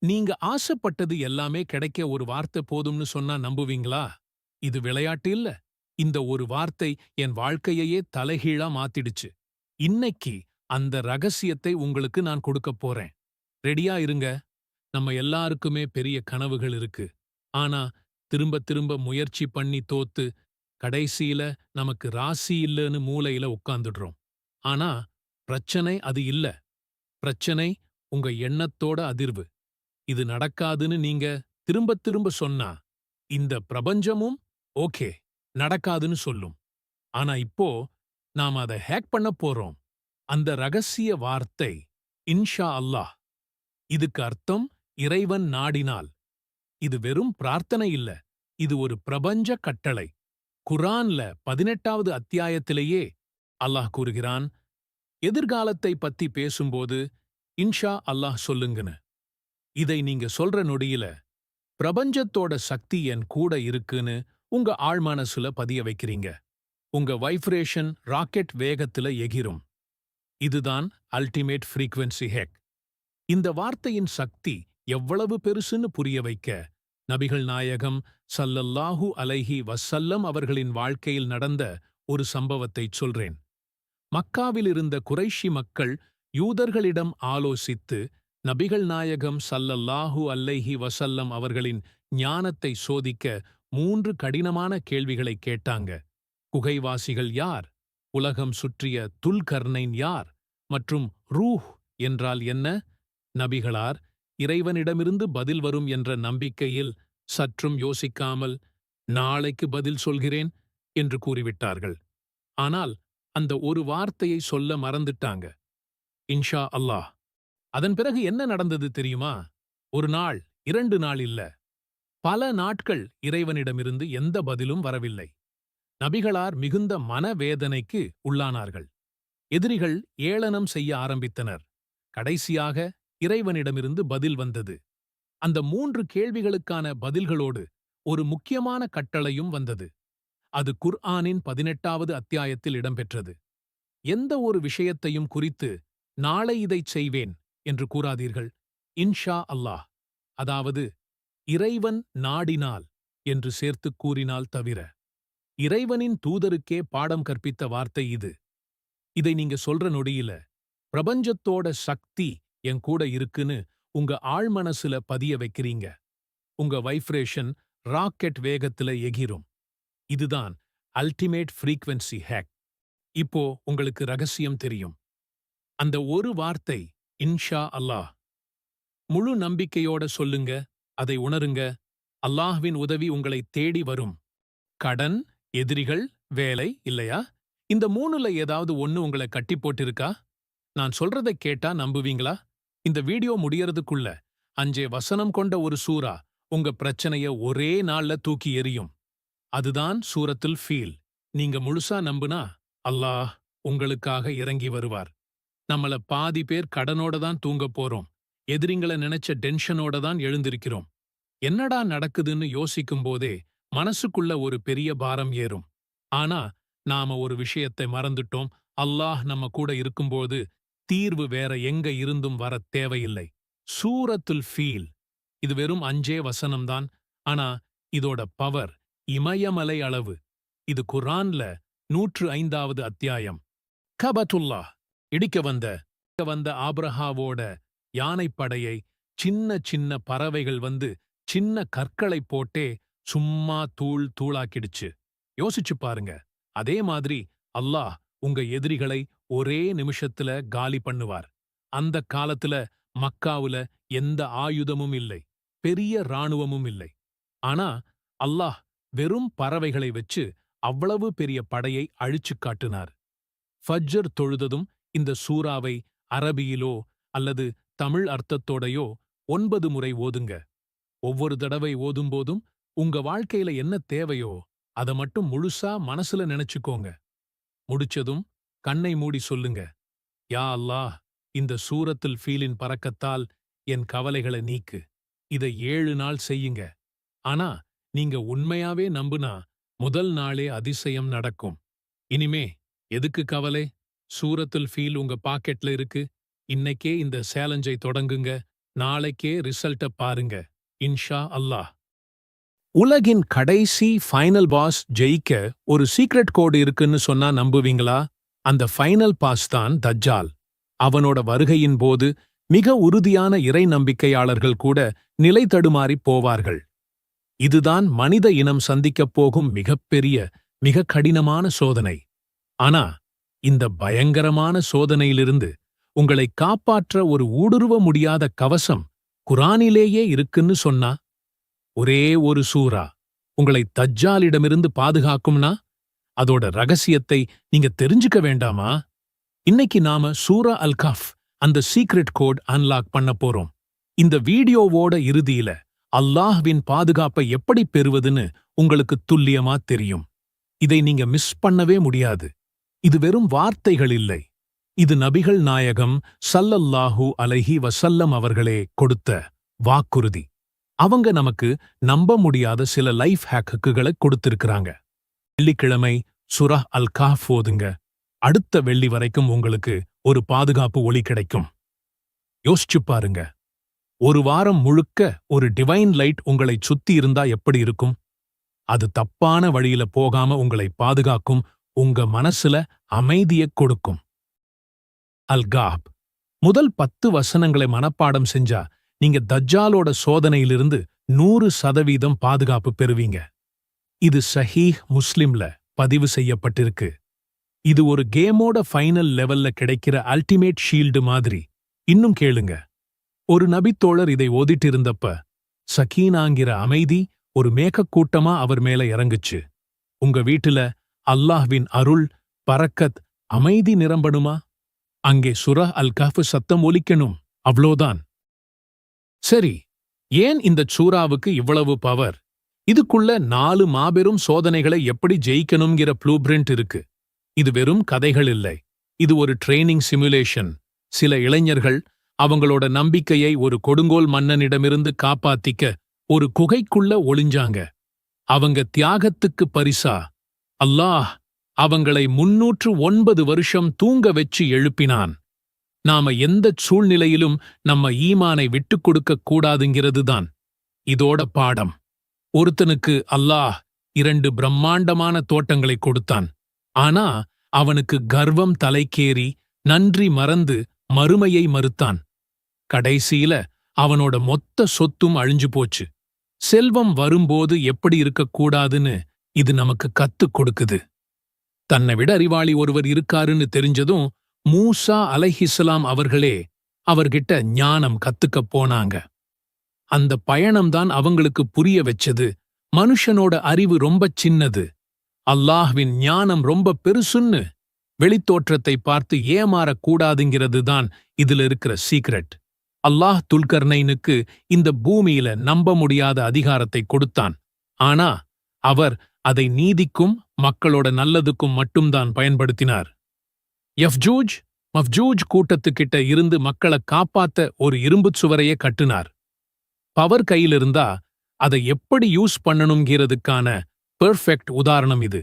நீங்க ஆசைப்பட்டது எல்லாமே கிடைக்க ஒரு வார்த்தை போதும்னு சொன்னா நம்புவீங்களா? இது விளையாட்டு இல்ல. இந்த ஒரு வார்த்தை என் வாழ்க்கையையே தலைகீழா மாத்திடுச்சு. இன்னைக்கு அந்த ரகசியத்தை உங்களுக்கு நான் கொடுக்கப் போறேன். ரெடியா இருங்க. நம்ம எல்லாருக்குமே பெரிய கனவுகள் இருக்கு. ஆனா, திரும்ப திரும்ப முயற்சி பண்ணி தோத்து, கடைசியில நமக்கு ராசி இல்லன்னு மூலையில உட்கார்ந்துடுறோம். ஆனா, பிரச்சனை அது இல்ல. பிரச்சனை உங்க எண்ணத்தோட அதிர்வு. இது நடக்காதுன்னு நீங்க திரும்ப திரும்ப சொன்னா, இந்த பிரபஞ்சமும் ஓகே நடக்காதுன்னு சொல்லும். ஆனா இப்போ நாம அத ஹேக் பண்ண போறோம். அந்த ரகசிய வார்த்தை இன்ஷா அல்லாஹ். இதுக்கு அர்த்தம் இறைவன் நாடினால். இது வெறும் பிரார்த்தனை இல்ல. இது ஒரு பிரபஞ்ச கட்டளை. குர்ஆன்ல 18வது அத்தியாயத்திலேயே அல்லாஹ் கூறுகிறான், எதிர்காலத்தை பத்தி பேசும்போது இன்ஷா அல்லாஹ் சொல்லுங்கன்னு. இதை நீங்க சொல்ற நொடியில பிரபஞ்சத்தோட சக்தி என் கூட இருக்குன்னு உங்க ஆழ்மனசுல பதிய வைக்கிறீங்க. உங்க வைப்ரேஷன் ராக்கெட் வேகத்துல எகிரும். இதுதான் அல்டிமேட் ஃப்ரீக்வென்சி ஹேக். இந்த வார்த்தையின் சக்தி எவ்வளவு பெருசுன்னு புரிய வைக்க, நபிகள் நாயகம் ஸல்லல்லாஹு அலைஹி வஸல்லம் அவர்களின் வாழ்க்கையில் நடந்த ஒரு சம்பவத்தைச் சொல்றேன். மக்காவில் இருந்த குறைஷி மக்கள் யூதர்களிடம் ஆலோசித்து நபிகள் நாயகம் ஸல்லல்லாஹு அலைஹி வஸல்லம் அவர்களின் ஞானத்தை சோதிக்க 3 கடினமான கேள்விகளை கேட்டாங்க. குகைவாசிகள் யார்? உலகம் சுற்றிய துல்கர்னைன் யார்? மற்றும் ரூஹ் என்றால் என்ன? நபிகளார் இறைவனிடமிருந்து பதில் வரும் என்ற நம்பிக்கையில் சற்றும் யோசிக்காமல், நாளைக்கு பதில் சொல்கிறேன் என்று கூறிவிட்டார்கள். ஆனால் அந்த ஒரு வார்த்தையை சொல்ல மறந்துட்டாங்க. இன்ஷா அல்லாஹ். அதன் பிறகு என்ன நடந்தது தெரியுமா? ஒரு நாள், 2 நாள் இல்ல. பல நாட்கள் இறைவனிடமிருந்து எந்த பதிலும் வரவில்லை. நபிகளார் மிகுந்த மனவேதனைக்கு உள்ளானார்கள். எதிரிகள் ஏளனம் செய்ய ஆரம்பித்தனர். கடைசியாக இறைவனிடமிருந்து பதில் வந்தது. அந்த 3 கேள்விகளுக்கான பதில்களோடு ஒரு முக்கியமான கட்டளையும் வந்தது. அது குர்ஆனின் 18வது அத்தியாயத்தில் இடம்பெற்றது. எந்த ஒரு விஷயத்தையும் குறித்து நாளை இதைச் செய்வேன் என்று கூறாதீர்கள். இன்ஷா அல்லாஹ், அதாவது இறைவன் நாடினால் என்று சேர்த்துக் கூறினால் தவிர. இறைவனின் தூதருக்கே பாடம் கற்பித்த வார்த்தை இது. இதை நீங்க சொல்ற நொடியில பிரபஞ்சத்தோட சக்தி என் கூட இருக்குன்னு உங்க ஆழ்மனசுல பதிய வைக்கிறீங்க. உங்க வைப்ரேஷன் ராக்கெட் வேகத்துல எகிரும். இதுதான் அல்டிமேட் ஃப்ரீக்வென்சி ஹேக். இப்போ உங்களுக்கு ரகசியம் தெரியும். அந்த ஒரு வார்த்தை இன்ஷா அல்லாஹ். முழு நம்பிக்கையோட சொல்லுங்க, அதை உணருங்க. அல்லாஹ்வின் உதவி உங்களை தேடி வரும். கடன், எதிரிகள், வேலை இல்லையா? இந்த 3ல ஏதாவது ஒண்ணு உங்களை கட்டி போட்டிருக்கா? நான் சொல்றதை கேட்டா நம்புவீங்களா? இந்த வீடியோ முடியறதுக்குள்ள 5 வசனம் கொண்ட ஒரு சூரா உங்க பிரச்சனைய ஒரே நாள்ல தூக்கி எறியும். அதுதான் சூரத்துல் ஃபீல். நீங்க முழுசா நம்புனா அல்லாஹ் உங்களுக்காக இறங்கி வருவார். நம்மள பாதி பேர் கடனோட தான் தூங்கப் போறோம். எதிரிங்கள நினைச்ச டென்ஷனோட தான் எழுந்திருக்கிறோம். என்னடா நடக்குதுன்னு யோசிக்கும் போதே மனசுக்குள்ள ஒரு பெரிய பாரம் ஏறும். ஆனா நாம ஒரு விஷயத்தை மறந்துட்டோம். அல்லாஹ் நம்ம கூட இருக்கும்போது தீர்வு வேற எங்க இருந்தும் வரத் தேவையில்லை. சூரத்துல் ஃபீல். இது வெறும் 5 வசனம்தான். ஆனா இதோட பவர் இமயமலை அளவு. இது குர்ஆன்ல 105வது அத்தியாயம். கபத்துல்லாஹ். இடிக்க வந்த ஆபிரகாவோட யானைப்படையை சின்ன சின்ன பறவைகள் வந்து சின்ன கற்களைப் போட்டே சும்மா தூள் தூளாக்கிடுச்சு. யோசிச்சு பாருங்க. அதே மாதிரி அல்லாஹ் உங்க எதிரிகளை ஒரே நிமிஷத்துல காலி பண்ணுவார். அந்த காலத்துல மக்காவுல எந்த ஆயுதமும் இல்லை, பெரிய இராணுவமும் இல்லை. ஆனா அல்லாஹ் வெறும் பறவைகளை வச்சு அவ்வளவு பெரிய படையை அழிச்சுக் காட்டினார். ஃபஜ்ர் தொழுததும் இந்த சூறாவை அரபியிலோ அல்லது தமிழ் அர்த்தத்தோடையோ 9 முறை ஓதுங்க. ஒவ்வொரு தடவை ஓதும்போதும் உங்க வாழ்க்கையில என்ன தேவையோ அத மட்டும் முழுசா மனசுல நினைச்சுக்கோங்க. முடிச்சதும் கண்ணை மூடி சொல்லுங்க, யா அல்லாஹ், இந்த சூரத்துல் ஃபீலின் பரக்கத்தால் என் கவலைகளை நீக்கு. இதை 7 நாள் செய்யுங்க. ஆனா நீங்க உண்மையாவே நம்புனா முதல் நாளே அதிசயம் நடக்கும். இனிமே எதுக்கு கவலை? சூரத்துல் ஃபீல் உங்க பாக்கெட்ல இருக்கு. இன்னைக்கே இந்த சேலஞ்சை தொடங்குங்க. நாளைக்கே ரிசல்ட்ட பாருங்க. இன்ஷா அல்லாஹ். உலகின் கடைசி ஃபைனல் பாஸ் ஜெயிக்க ஒரு சீக்ரெட் கோடு இருக்குன்னு சொன்னா நம்புவீங்களா? அந்த ஃபைனல் பாஸ் தான் தஜ்ஜால். அவனோட வருகையின் போது மிக உறுதியான இறை நம்பிக்கையாளர்கள் கூட நிலை தடுமாறிப் போவார்கள். இதுதான் மனித இனம் சந்திக்கப் போகும் மிகப்பெரிய, மிக கடினமான சோதனை. ஆனா, இந்த பயங்கரமான சோதனையிலிருந்து உங்களை காப்பாற்ற ஒரு ஊடுருவ முடியாத கவசம் குரானிலேயே இருக்குன்னு சொன்னா, ஒரே ஒரு சூரா உங்களை தஜ்ஜாலிடமிருந்து பாதுகாக்கும்னா, அதோட ரகசியத்தை நீங்க தெரிஞ்சுக்க வேண்டாமா? இன்னைக்கு நாம சூரா அல் கஃப், அந்த சீக்ரெட் கோட் அன்லாக் பண்ண போறோம். இந்த வீடியோவோட இறுதியில அல்லாஹ்வின் பாதுகாப்பை எப்படி பெறுவதுன்னு உங்களுக்கு துல்லியமா தெரியும். இதை நீங்க மிஸ் பண்ணவே முடியாது. இது வெறும் வார்த்தைகள் இல்லை. இது நபிகள் நாயகம் ஸல்லல்லாஹு அலைஹி வஸல்லம் அவர்களே கொடுத்த வாக்குறுதி. அவங்க நமக்கு நம்ப முடியாத சில லைஃப் ஹேக்குகளை கொடுத்திருக்கிறாங்க. வெள்ளிக்கிழமை சூரா அல் கஃப் ஓதுங்க. அடுத்த வெள்ளி வரைக்கும் உங்களுக்கு ஒரு பாதுகாப்பு ஒளி கிடைக்கும். யோசிச்சு பாருங்க, ஒரு வாரம் முழுக்க ஒரு டிவைன் லைட் உங்களை சுத்தி இருந்தா எப்படி இருக்கும்? அது தப்பான வழியில போகாம உங்களை பாதுகாக்கும், உங்க மனசுல அமைதியைக் கொடுக்கும். அல்-காப் முதல் 10 வசனங்களை மனப்பாடம் செஞ்சா நீங்க தஜ்ஜாலோட சோதனையிலிருந்து 100% பாதுகாப்பு பெறுவீங்க. இது ஸஹீஹ் முஸ்லிம்ல பதிவு செய்யப்பட்டிருக்கு. இது ஒரு கேமோட ஃபைனல் லெவல்ல கிடைக்கிற அல்டிமேட் ஷீல்டு மாதிரி. இன்னும் கேளுங்க. ஒரு நபித்தோழர் இதை ஓதிட்டு இருந்தப்ப சகீனாங்கிற அமைதி ஒரு மேகக்கூட்டமா அவர் மேல இறங்குச்சு. உங்க வீட்டுல அல்லாஹ்வின் அருள், பரக்கத், அமைதி நிரம்பணுமா? அங்கே சூரா அல் கஃப் சத்தம் ஒலிக்கணும். அவ்ளோதான். சரி, ஏன் இந்த சூறாவுக்கு இவ்வளவு பவர்? இதுக்குள்ள 4 மாபெரும் சோதனைகளை எப்படி ஜெயிக்கணும்ங்கிற ப்ளூபிரிண்ட் இருக்கு. இது வெறும் கதைகள் இல்லை. இது ஒரு ட்ரெய்னிங் சிமுலேஷன். சில இளைஞர்கள் அவங்களோட நம்பிக்கையை ஒரு கொடுங்கோல் மன்னனிடமிருந்து காப்பாத்திக்க ஒரு குகைக்குள்ள ஒளிஞ்சாங்க. அவங்க தியாகத்துக்கு பரிசா அல்லாஹ் அவங்களை 309 வருஷம் தூங்க வச்சு எழுப்பினான். நாம எந்தச் சூழ்நிலையிலும் நம்ம ஈமானை விட்டுக் கொடுக்கக் கூடாதுங்கிறதுதான் இதோட பாடம். ஒருத்தனுக்கு அல்லாஹ் 2 பிரம்மாண்டமான தோட்டங்களை கொடுத்தான். ஆனா அவனுக்கு கர்வம் தலைக்கேறி நன்றி மறந்து மறுமையை மறுத்தான். கடைசியில அவனோட மொத்த சொத்தும் அழிஞ்சு போச்சு. செல்வம் வரும்போது எப்படி இருக்கக்கூடாதுன்னு இது நமக்கு கத்துக் கொடுக்குது. தன்னை விட அறிவாளி ஒருவர் இருக்காருன்னு தெரிஞ்சதும் மூசா அலைஹிஸ்ஸலாம் அவர்களே அவர்கிட்ட ஞானம் கத்துக்கப் போனாங்க. அந்த பயணம்தான் அவங்களுக்கு புரிய வச்சது, மனுஷனோட அறிவு ரொம்பச் சின்னது, அல்லாஹ்வின் ஞானம் ரொம்ப பெருசுன்னு. வெளித்தோற்றத்தை பார்த்து ஏமாறக்கூடாதுங்கிறது தான் இதுல இருக்கிற சீக்ரெட். அல்லாஹ் துல்கர்னைனுக்கு இந்த பூமியில நம்ப முடியாத அதிகாரத்தை கொடுத்தான். ஆனா அவர் அதை நீதிக்கும் மக்களோட நல்லதுக்கும் மட்டும்தான் பயன்படுத்தினார். யஃஜூஜ் மஃஜூஜ் கூட்டத்துக்கிட்ட இருந்து மக்களை காப்பாத்த ஒரு இரும்புச் சுவரையே கட்டுனார். பவர் கையிலிருந்தா அதை எப்படி யூஸ் பண்ணணுங்கிறதுக்கான பெர்ஃபெக்ட் உதாரணம் இது.